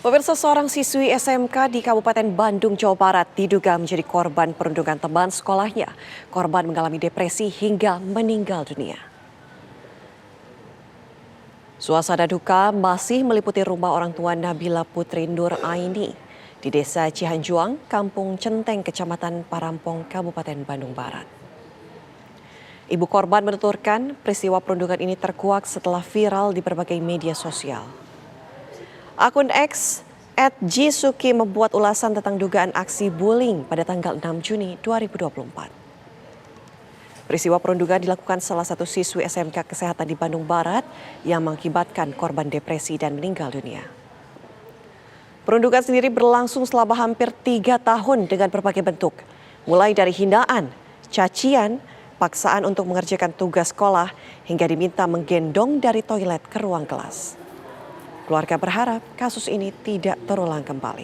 Pemirsa, seorang siswi SMK di Kabupaten Bandung, Jawa Barat diduga menjadi korban perundungan teman sekolahnya. Korban mengalami depresi hingga meninggal dunia. Suasana duka masih meliputi rumah orang tua Nabila Putri Nur Aini di Desa Cihanjuang, Kampung Centeng, Kecamatan Parampong, Kabupaten Bandung Barat. Ibu korban menuturkan peristiwa perundungan ini terkuak setelah viral di berbagai media sosial. Akun X @jisuki membuat ulasan tentang dugaan aksi bullying pada tanggal 6 Juni 2024. Peristiwa perundungan dilakukan salah satu siswi SMK Kesehatan di Bandung Barat yang mengakibatkan korban depresi dan meninggal dunia. Perundungan sendiri berlangsung selama hampir 3 tahun dengan berbagai bentuk, mulai dari hinaan, cacian, paksaan untuk mengerjakan tugas sekolah, hingga diminta menggendong dari toilet ke ruang kelas. Keluarga berharap kasus ini tidak terulang kembali.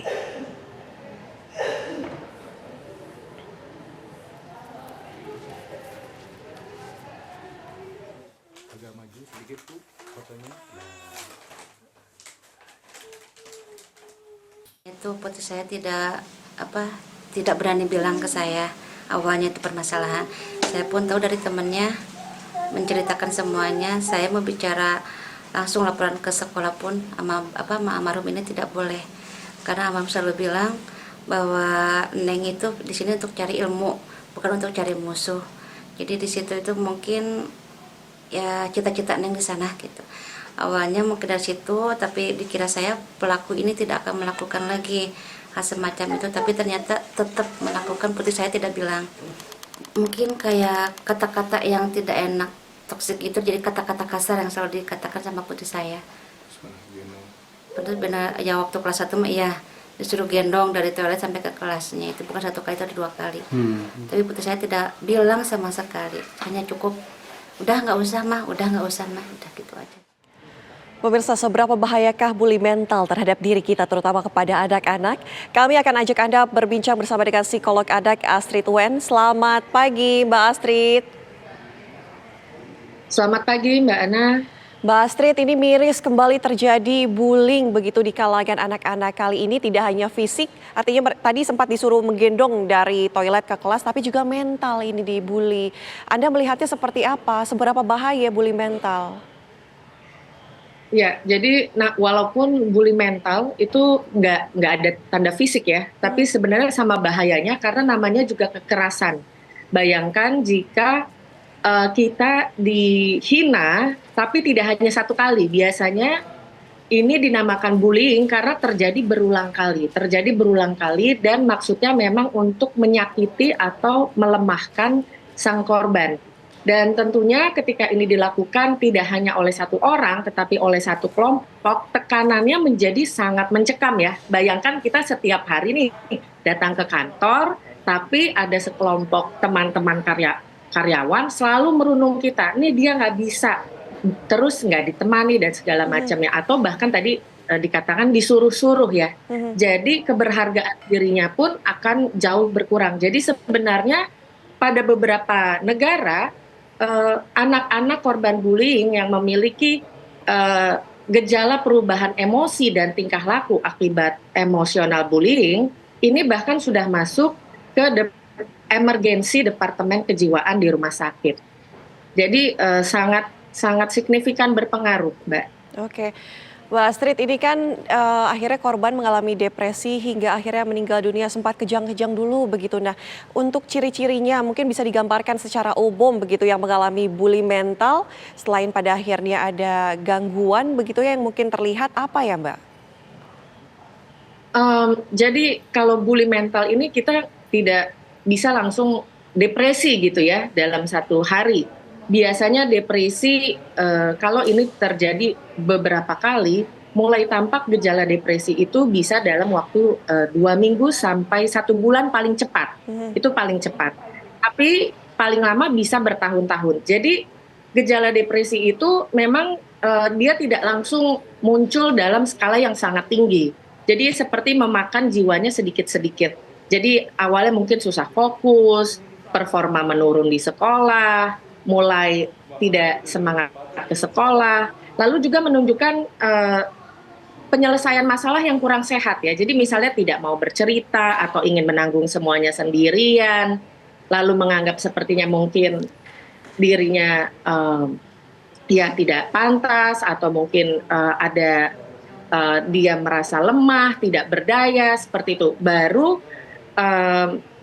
Agak maju sedikit tuh fotonya. Itu putri saya tidak berani bilang ke saya awalnya itu permasalahan. Saya pun tahu dari temannya menceritakan semuanya. Saya mau bicara langsung laporan ke sekolah pun sama almarhum ini tidak boleh, karena almarhum selalu bilang bahwa Neng itu di sini untuk cari ilmu, bukan untuk cari musuh. Jadi di situ itu mungkin ya cita-cita Neng di sana gitu. Awalnya mungkin dari situ, tapi dikira saya pelaku ini tidak akan melakukan lagi hal semacam itu, tapi ternyata tetap melakukan. Putri saya tidak bilang. Mungkin kayak kata-kata yang tidak enak, toksik itu jadi kata-kata kasar yang selalu dikatakan sama putri saya. Benar ya, waktu kelas 1 mah iya disuruh gendong dari toilet sampai ke kelasnya, itu bukan 1 kali, itu ada 2 kali. Tapi putri saya tidak bilang sama sekali, hanya cukup udah nggak usah mah, udah gitu aja. Pemirsa, seberapa bahayakah bully mental terhadap diri kita, terutama kepada anak-anak? Kami akan ajak Anda berbincang bersama dengan psikolog anak Astrid Wen. Selamat pagi, Mbak Astrid. Selamat pagi, Mbak Ana. Mbak Astrid, ini miris kembali terjadi bullying begitu di kalangan anak-anak. Kali ini tidak hanya fisik, artinya tadi sempat disuruh menggendong dari toilet ke kelas, tapi juga mental ini dibully. Anda melihatnya seperti apa? Seberapa bahaya bully mental? Ya, jadi walaupun bully mental itu nggak ada tanda fisik ya, tapi sebenarnya sama bahayanya karena namanya juga kekerasan. Bayangkan jika kita dihina, tapi tidak hanya 1 kali. Biasanya ini dinamakan bullying karena terjadi berulang kali dan maksudnya memang untuk menyakiti atau melemahkan sang korban. Dan tentunya ketika ini dilakukan tidak hanya oleh 1 orang, tetapi oleh 1 kelompok, tekanannya menjadi sangat mencekam ya. Bayangkan kita setiap hari nih datang ke kantor, tapi ada sekelompok teman-teman karyawan selalu merundung kita. Ini dia nggak bisa, terus nggak ditemani dan segala macamnya. Atau bahkan tadi dikatakan disuruh-suruh ya. Jadi keberhargaan dirinya pun akan jauh berkurang. Jadi sebenarnya pada beberapa negara, anak-anak korban bullying yang memiliki gejala perubahan emosi dan tingkah laku akibat emosional bullying, ini bahkan sudah masuk ke emergensi departemen kejiwaan di rumah sakit. Jadi sangat signifikan berpengaruh, Mbak. Oke. Mbak Astrid, ini kan akhirnya korban mengalami depresi hingga akhirnya meninggal dunia, sempat kejang-kejang dulu begitu. Nah, untuk ciri-cirinya mungkin bisa digambarkan secara umum begitu yang mengalami bully mental, selain pada akhirnya ada gangguan begitu yang mungkin terlihat, apa ya Mbak? Jadi kalau bully mental ini kita tidak bisa langsung depresi gitu ya dalam 1 hari. Biasanya depresi kalau ini terjadi beberapa kali, mulai tampak gejala depresi itu bisa dalam waktu 2 minggu sampai 1 bulan paling cepat. Itu paling cepat. Tapi paling lama bisa bertahun-tahun. Jadi gejala depresi itu memang dia tidak langsung muncul dalam skala yang sangat tinggi. Jadi seperti memakan jiwanya sedikit-sedikit. Jadi awalnya mungkin susah fokus, performa menurun di sekolah, mulai tidak semangat ke sekolah, lalu juga menunjukkan penyelesaian masalah yang kurang sehat ya. Jadi misalnya tidak mau bercerita atau ingin menanggung semuanya sendirian, lalu menganggap sepertinya mungkin dirinya ya tidak pantas atau mungkin ada dia merasa lemah, tidak berdaya seperti itu. Baru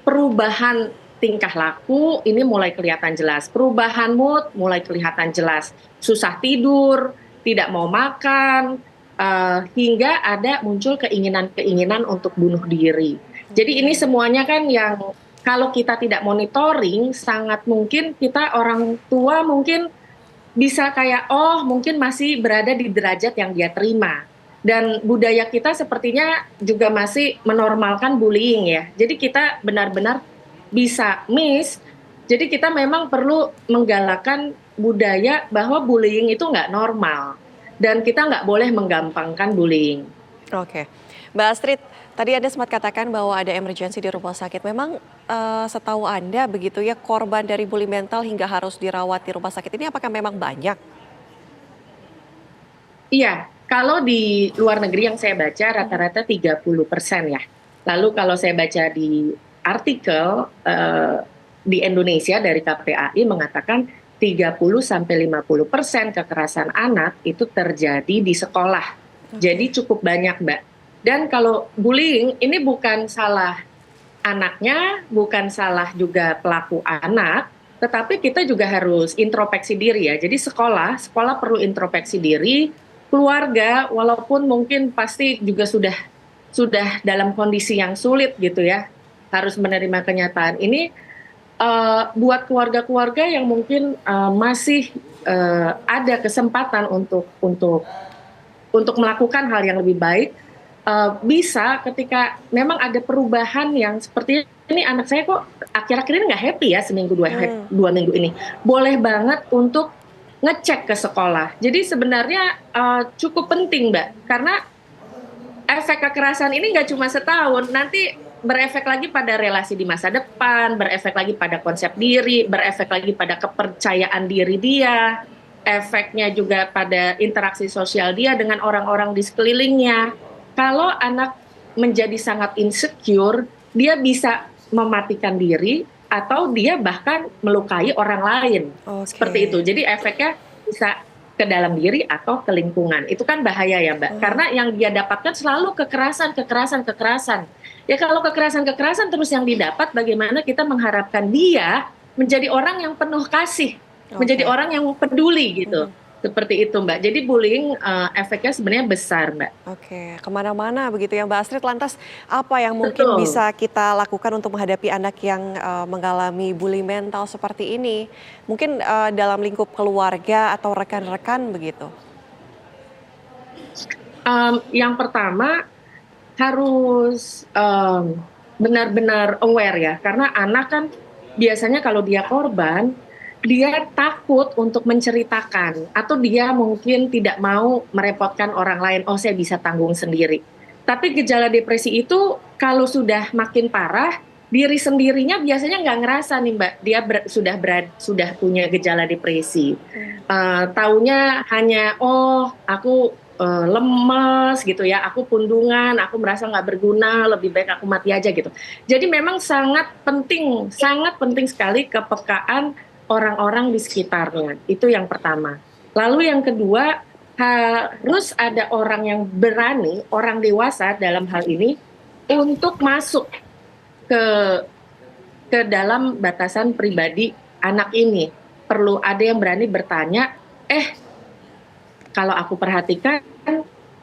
perubahan tingkah laku ini mulai kelihatan jelas. Perubahan mood mulai kelihatan jelas. Susah tidur, tidak mau makan, hingga ada muncul keinginan-keinginan untuk bunuh diri. Jadi ini semuanya kan yang kalau kita tidak monitoring, sangat mungkin kita orang tua mungkin bisa kayak, oh mungkin masih berada di derajat yang dia terima. Dan budaya kita sepertinya juga masih menormalkan bullying ya. Jadi kita benar-benar bisa miss. Jadi kita memang perlu menggalakkan budaya bahwa bullying itu nggak normal. Dan kita nggak boleh menggampangkan bullying. Oke, Mbak Astrid, tadi Anda sempat katakan bahwa ada emergensi di rumah sakit. Memang setahu Anda begitu ya, korban dari bully mental hingga harus dirawat di rumah sakit ini apakah memang banyak? Iya, kalau di luar negeri yang saya baca rata-rata 30% ya. Lalu kalau saya baca di artikel di Indonesia dari KPAI mengatakan 30-50% kekerasan anak itu terjadi di sekolah. Jadi cukup banyak, Mbak. Dan kalau bullying ini bukan salah anaknya, bukan salah juga pelaku anak, tetapi kita juga harus introspeksi diri ya. Jadi sekolah perlu introspeksi diri, keluarga walaupun mungkin pasti juga sudah dalam kondisi yang sulit gitu ya, harus menerima kenyataan ini. Buat keluarga-keluarga yang mungkin masih ada kesempatan untuk melakukan hal yang lebih baik, bisa ketika memang ada perubahan yang seperti ini, anak saya kok akhir-akhir ini nggak happy ya seminggu dua minggu ini, boleh banget untuk ngecek ke sekolah. Jadi sebenarnya cukup penting, Mbak, karena efek kekerasan ini nggak cuma setahun, nanti berefek lagi pada relasi di masa depan, berefek lagi pada konsep diri, berefek lagi pada kepercayaan diri dia, efeknya juga pada interaksi sosial dia dengan orang-orang di sekelilingnya. Kalau anak menjadi sangat insecure, dia bisa mematikan diri atau dia bahkan melukai orang lain. Seperti itu. Jadi efeknya bisa ke dalam diri atau ke lingkungan. Itu kan bahaya ya, Mbak. Karena yang dia dapatkan selalu kekerasan. Ya kalau kekerasan terus yang didapat, bagaimana kita mengharapkan dia menjadi orang yang penuh kasih, menjadi orang yang peduli gitu. Seperti itu, Mbak. Jadi bullying efeknya sebenarnya besar, Mbak. Oke, kemana-mana begitu ya Mbak Astrid. Lantas apa yang mungkin bisa kita lakukan untuk menghadapi anak yang mengalami bully mental seperti ini? Mungkin dalam lingkup keluarga atau rekan-rekan begitu? Yang pertama harus benar-benar aware ya. Karena anak kan biasanya kalau dia korban, dia takut untuk menceritakan atau dia mungkin tidak mau merepotkan orang lain. Oh, saya bisa tanggung sendiri. Tapi gejala depresi itu kalau sudah makin parah, diri sendirinya biasanya nggak ngerasa nih, Mbak, dia sudah punya gejala depresi. Taunya hanya aku lemes gitu ya, aku pundungan, aku merasa nggak berguna, lebih baik aku mati aja gitu. Jadi memang sangat penting sekali kepekaan orang-orang di sekitarnya. Itu yang pertama. Lalu yang kedua, harus ada orang yang berani, orang dewasa dalam hal ini, untuk masuk ke dalam batasan pribadi anak ini. Perlu ada yang berani bertanya, kalau aku perhatikan,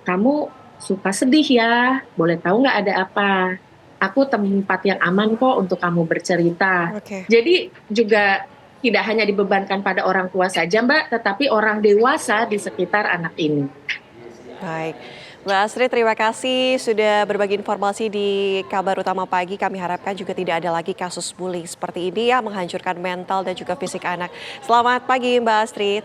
kamu suka sedih ya, boleh tahu nggak ada apa? Aku tempat yang aman kok untuk kamu bercerita. Jadi juga tidak hanya dibebankan pada orang tua saja, Mbak, tetapi orang dewasa di sekitar anak ini. Baik, Mbak Astrid, terima kasih sudah berbagi informasi di Kabar Utama Pagi. Kami harapkan juga tidak ada lagi kasus bullying seperti ini yang menghancurkan mental dan juga fisik anak. Selamat pagi, Mbak Astrid.